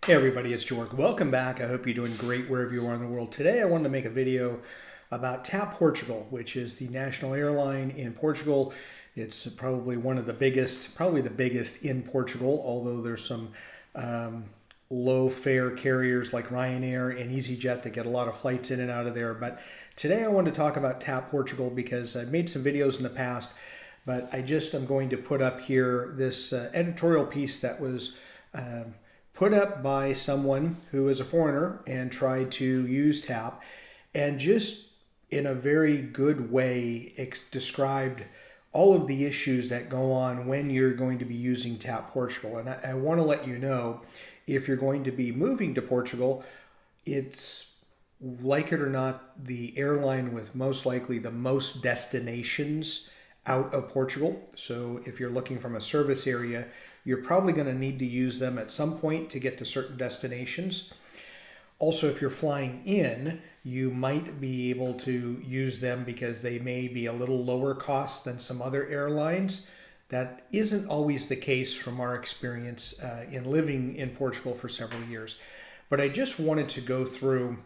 Hey everybody, it's George. Welcome back. I hope you're doing great wherever you are in the world. Today I wanted to make a video about TAP Portugal, which is the national airline in Portugal. It's probably one of the biggest, probably the biggest in Portugal, although there's some low fare carriers like Ryanair and EasyJet that get a lot of flights in and out of there. But today I want to talk about TAP Portugal because I've made some videos in the past, but I'm going to put up here this editorial piece that was put up by someone who is a foreigner and tried to use TAP, and just in a very good way described all of the issues that go on when you're going to be using TAP Portugal. And I want to let you know, if you're going to be moving to Portugal, it's, like it or not, the airline with most likely the most destinations out of Portugal. So if you're looking from a service area, you're probably going to need to use them at some point to get to certain destinations. Also, if you're flying in, you might be able to use them because they may be a little lower cost than some other airlines. That isn't always the case from our experience in living in Portugal for several years. But I just wanted to go through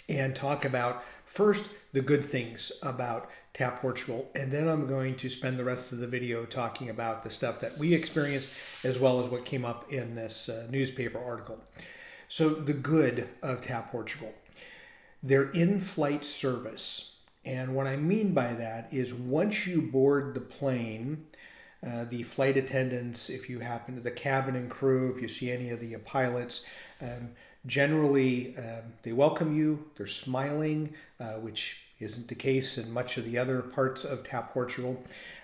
and talk about first the good things about TAP Portugal, and then I'm going to spend the rest of the video talking about the stuff that we experienced as well as what came up in this newspaper article. So the good of TAP Portugal, their in-flight service. And what I mean by that is once you board the plane, the flight attendants, if you happen to the cabin and crew, if you see any of the pilots, generally they welcome you, they're smiling, which isn't the case in much of the other parts of TAP Portugal.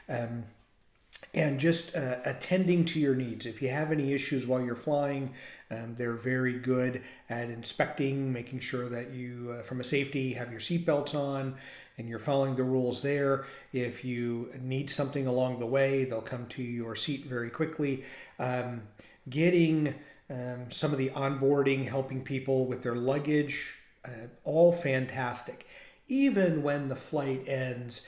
And just attending to your needs. If you have any issues while you're flying, they're very good at inspecting, making sure that you, from a safety, have your seatbelts on and you're following the rules there. If you need something along the way, they'll come to your seat very quickly. Getting some of the onboarding, helping people with their luggage, all fantastic. Even when the flight ends,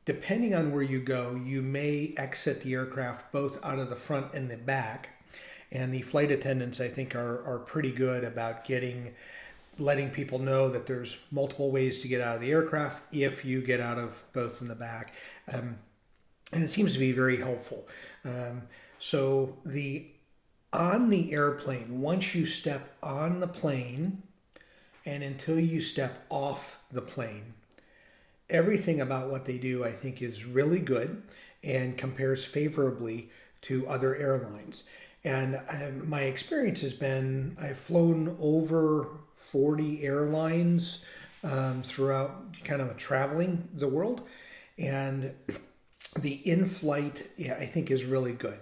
depending on where you go, you may exit the aircraft both out of the front and the back. And the flight attendants, I think, are pretty good about letting people know that there's multiple ways to get out of the aircraft if you get out of both in the back. And it seems to be very helpful. So on the airplane, once you step on the plane and until you step off the plane, everything about what they do, I think, is really good and compares favorably to other airlines. And my experience has been, I've flown over 40 airlines throughout kind of traveling the world. And the in-flight, yeah, I think is really good.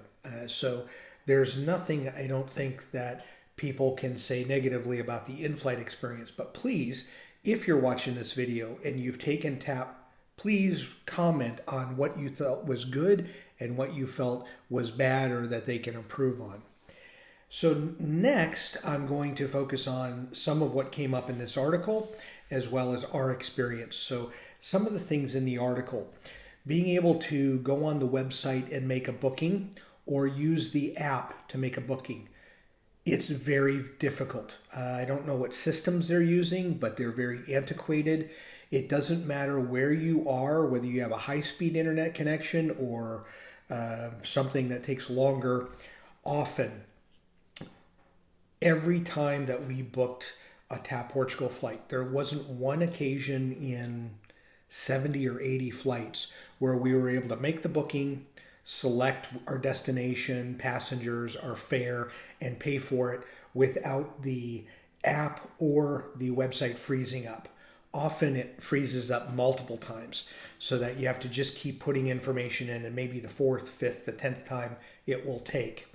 So there's nothing, I don't think, that people can say negatively about the in-flight experience. But please, if you're watching this video and you've taken TAP, please comment on what you thought was good and what you felt was bad or that they can improve on. So next, I'm going to focus on some of what came up in this article as well as our experience. So some of the things in the article, being able to go on the website and make a booking or use the app to make a booking. It's very difficult. I don't know what systems they're using, but they're very antiquated. It doesn't matter where you are, whether you have a high-speed internet connection or something that takes longer. Often, every time that we booked a TAP Portugal flight, there wasn't one occasion in 70 or 80 flights where we were able to make the booking, select our destination, passengers, our fare, and pay for it without the app or the website freezing up. Often it freezes up multiple times so that you have to just keep putting information in, and maybe the 4th, 5th, the 10th time it will take.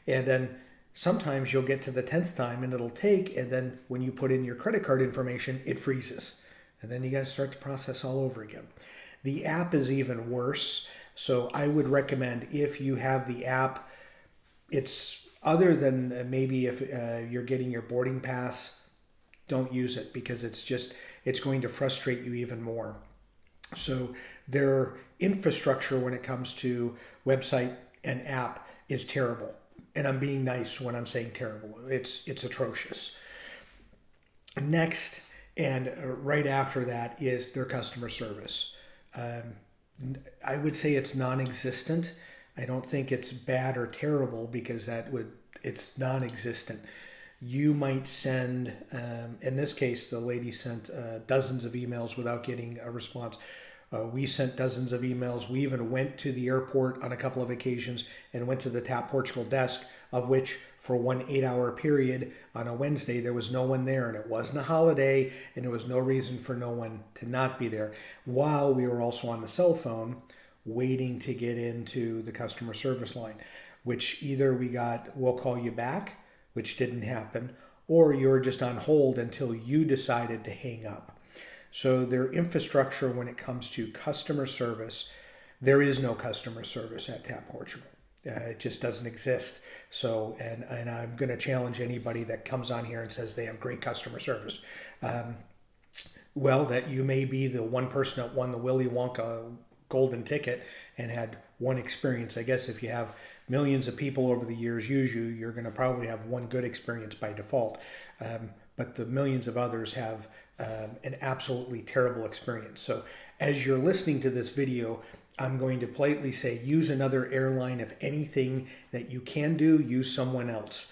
And then sometimes you'll get to the 10th time and it'll take, and then when you put in your credit card information, it freezes. And then you got to start the process all over again. The app is even worse. So I would recommend, if you have the app, it's other than maybe if you're getting your boarding pass, don't use it because it's going to frustrate you even more. So their infrastructure when it comes to website and app is terrible. and I'm being nice when I'm saying terrible. It's atrocious. Next, and right after that, is their customer service. I would say it's non-existent. I don't think it's bad or terrible, because it's non-existent. You might send, in this case, the lady sent dozens of emails without getting a response. We sent dozens of emails. We even went to the airport on a couple of occasions and went to the TAP Portugal desk, of which for one 8-hour period on a Wednesday, there was no one there, and it wasn't a holiday, and there was no reason for no one to not be there, while we were also on the cell phone waiting to get into the customer service line, which either we got, we'll call you back, which didn't happen, or you were just on hold until you decided to hang up. So their infrastructure when it comes to customer service, there is no customer service at TAP Portugal. It just doesn't exist. So, and I'm going to challenge anybody that comes on here and says they have great customer service. Well, that you may be the one person that won the Willy Wonka golden ticket and had one experience. I guess if you have millions of people over the years use you, you're going to probably have one good experience by default. But the millions of others have an absolutely terrible experience. So as you're listening to this video, I'm going to politely say, use another airline. If anything that you can do, use someone else.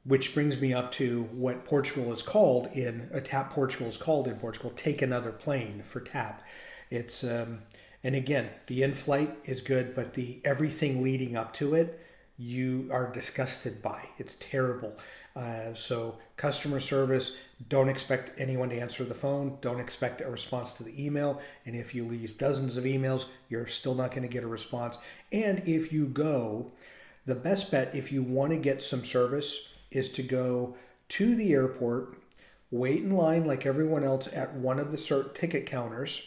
Which brings me up to what Portugal is called TAP Portugal is called in Portugal, take another plane for TAP. It's, and again, the Inflight is good, but the everything leading up to it, you are disgusted by. It's terrible. So customer service, don't expect anyone to answer the phone. Don't expect a response to the email. And if you leave dozens of emails, you're still not going to get a response. And if you go, the best bet if you want to get some service is to go to the airport, wait in line like everyone else at one of the ticket counters,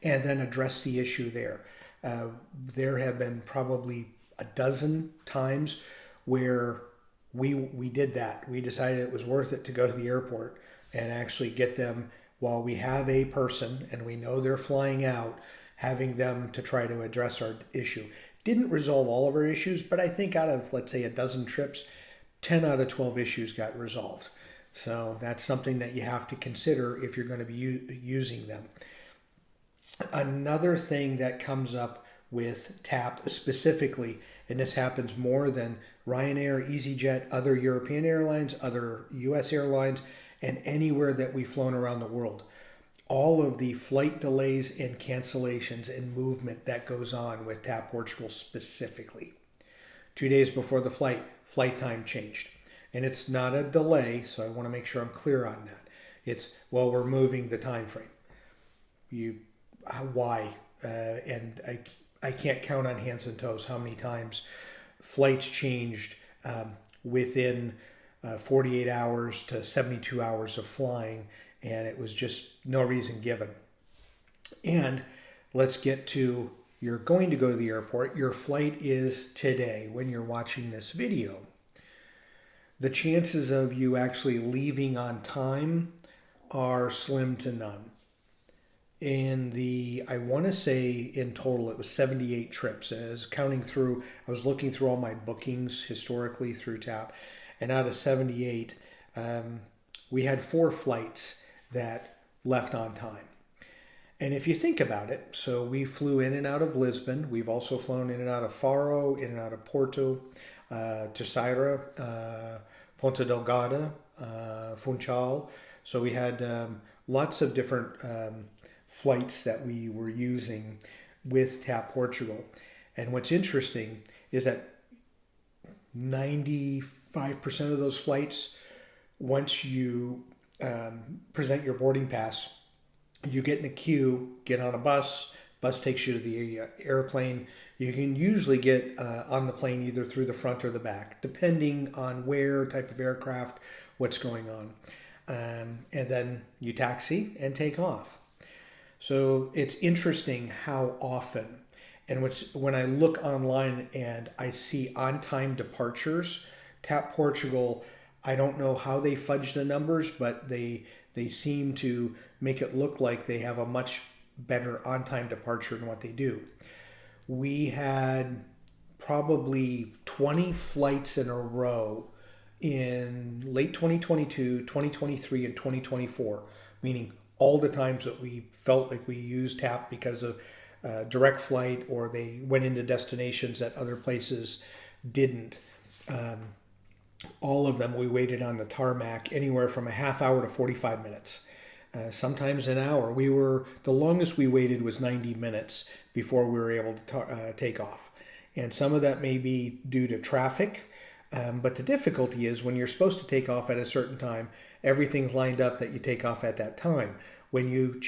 and then address the issue there. There have been probably a dozen times where we did that. We decided it was worth it to go to the airport and actually get them, while we have a person and we know they're flying out, having them to try to address our issue. Didn't resolve all of our issues, but I think out of, let's say, a dozen trips, 10 out of 12 issues got resolved. So that's something that you have to consider if you're going to be using them. Another thing that comes up with TAP specifically, and this happens more than Ryanair, EasyJet, other European airlines, other US airlines, and anywhere that we've flown around the world. All of the flight delays and cancellations and movement that goes on with TAP Portugal specifically. 2 days before the flight time changed. And it's not a delay, so I want to make sure I'm clear on that. It's, well, we're moving the time frame. Why? And I can't count on hands and toes how many times flights changed within 48 hours to 72 hours of flying, and it was just no reason given. And let's get to, you're going to go to the airport. Your flight is today when you're watching this video. The chances of you actually leaving on time are slim to none. I want to say in total it was 78 trips. As counting through, I was looking through all my bookings historically through TAP, and out of 78, we had 4 flights that left on time. And if you think about it, so we flew in and out of Lisbon. We've also flown in and out of Faro, in and out of Porto, Terceira, Ponta Delgada, Funchal. So we had lots of different flights that we were using with TAP Portugal. And what's interesting is that 95% of those flights, once you present your boarding pass, you get in a queue, get on a bus takes you to the airplane. You can usually get on the plane either through the front or the back, depending on where, type of aircraft, what's going on. And then you taxi and take off. So it's interesting how often, and when I look online and I see on-time departures, TAP Portugal, I don't know how they fudge the numbers, but they seem to make it look like they have a much better on-time departure than what they do. We had probably 20 flights in a row in late 2022, 2023, and 2024, meaning all the times that we felt like we used TAP because of direct flight or they went into destinations that other places didn't. All of them we waited on the tarmac anywhere from a half hour to 45 minutes. Sometimes an hour. The longest we waited was 90 minutes before we were able to take off. And some of that may be due to traffic, but the difficulty is when you're supposed to take off at a certain time, everything's lined up that you take off at that time. When you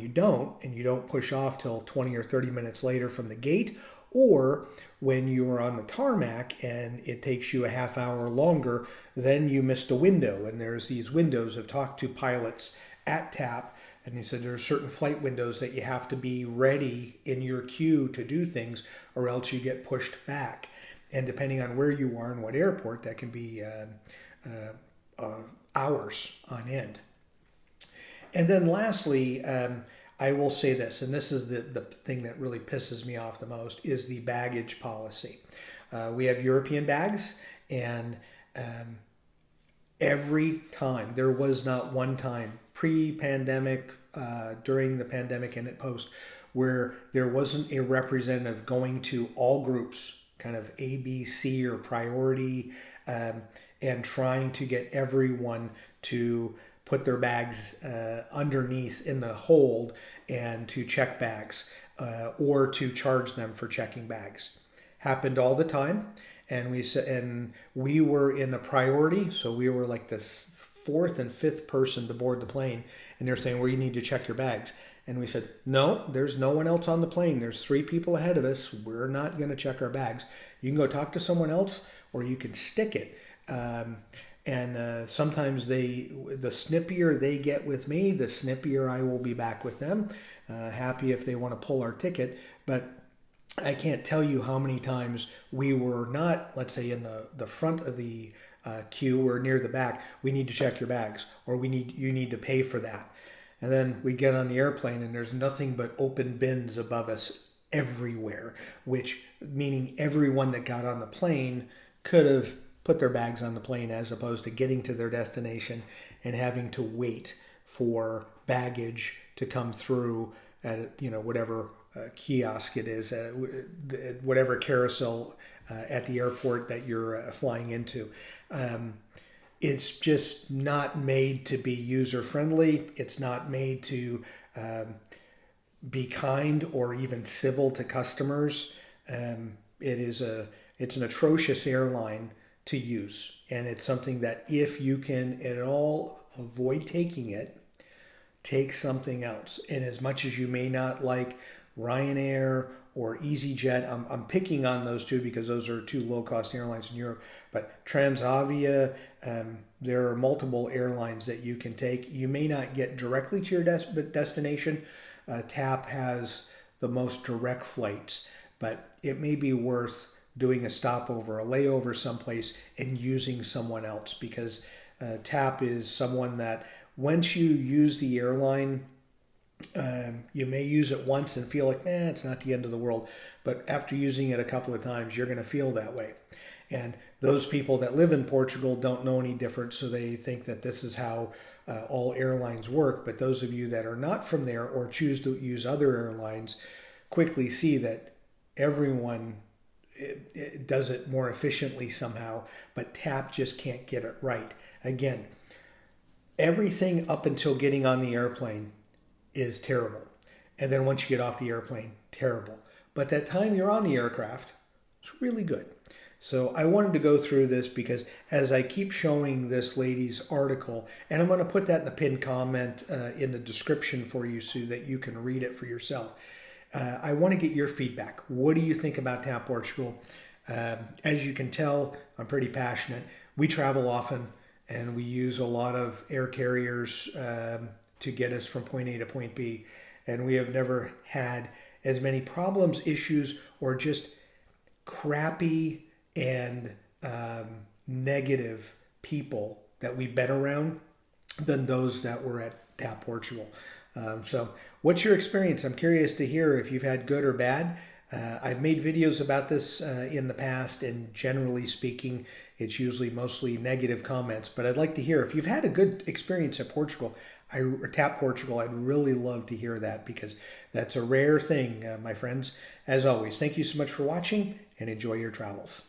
don't, and you don't push off till 20 or 30 minutes later from the gate, or when you are on the tarmac and it takes you a half hour longer, then you missed a window. And there's these windows. I've talked to pilots at TAP, and they said there are certain flight windows that you have to be ready in your queue to do things, or else you get pushed back. And depending on where you are and what airport, that can be hours on end. And then lastly, I will say this, and this is the thing that really pisses me off the most, is the baggage policy. We have European bags, and every time, there was not one time pre-pandemic, during the pandemic and at post, where there wasn't a representative going to all groups, kind of A, B, C, or priority, and trying to get everyone to put their bags underneath in the hold and to check bags or to charge them for checking bags. Happened all the time. And we were in the priority, so we were like the fourth and fifth person to board the plane, and they're saying, well, you need to check your bags. And we said, no, there's no one else on the plane. There's 3 people ahead of us. We're not going to check our bags. You can go talk to someone else, or you can stick it. Sometimes the snippier they get with me, the snippier I will be back with them. Happy if they want to pull our ticket, but I can't tell you how many times we were not, let's say, in the front of the queue or near the back. We need to check your bags, or you need to pay for that. And then we get on the airplane and there's nothing but open bins above us everywhere, which meaning everyone that got on the plane could have put their bags on the plane as opposed to getting to their destination and having to wait for baggage to come through at whatever kiosk it is, whatever carousel at the airport that you're flying into. It's just not made to be user friendly. It's not made to be kind or even civil to customers. It's an atrocious airline to use, and it's something that if you can at all avoid taking it, take something else. And as much as you may not like Ryanair or EasyJet, I'm picking on those two because those are 2 low-cost airlines in Europe, but Transavia, there are multiple airlines that you can take. You may not get directly to your destination. TAP has the most direct flights, but it may be worth doing a stopover, a layover someplace, and using someone else, because TAP is someone that once you use the airline, you may use it once and feel like, it's not the end of the world. But after using it a couple of times, you're going to feel that way. And those people that live in Portugal don't know any different, so they think that this is how all airlines work. But those of you that are not from there or choose to use other airlines quickly see that everyone it does it more efficiently somehow, but TAP just can't get it right. Again, everything up until getting on the airplane is terrible. And then once you get off the airplane, terrible. But that time you're on the aircraft, it's really good. So I wanted to go through this because as I keep showing this lady's article, and I'm going to put that in the pinned comment in the description for you so that you can read it for yourself. I want to get your feedback. What do you think about TAP Portugal? As you can tell, I'm pretty passionate. We travel often and we use a lot of air carriers to get us from point A to point B. And we have never had as many problems, issues, or just crappy and negative people that we've been around than those that were at TAP Portugal. So what's your experience? I'm curious to hear if you've had good or bad. I've made videos about this in the past, and generally speaking, it's usually mostly negative comments. But I'd like to hear if you've had a good experience at Portugal, or TAP Portugal. I'd really love to hear that because that's a rare thing, my friends. As always, thank you so much for watching and enjoy your travels.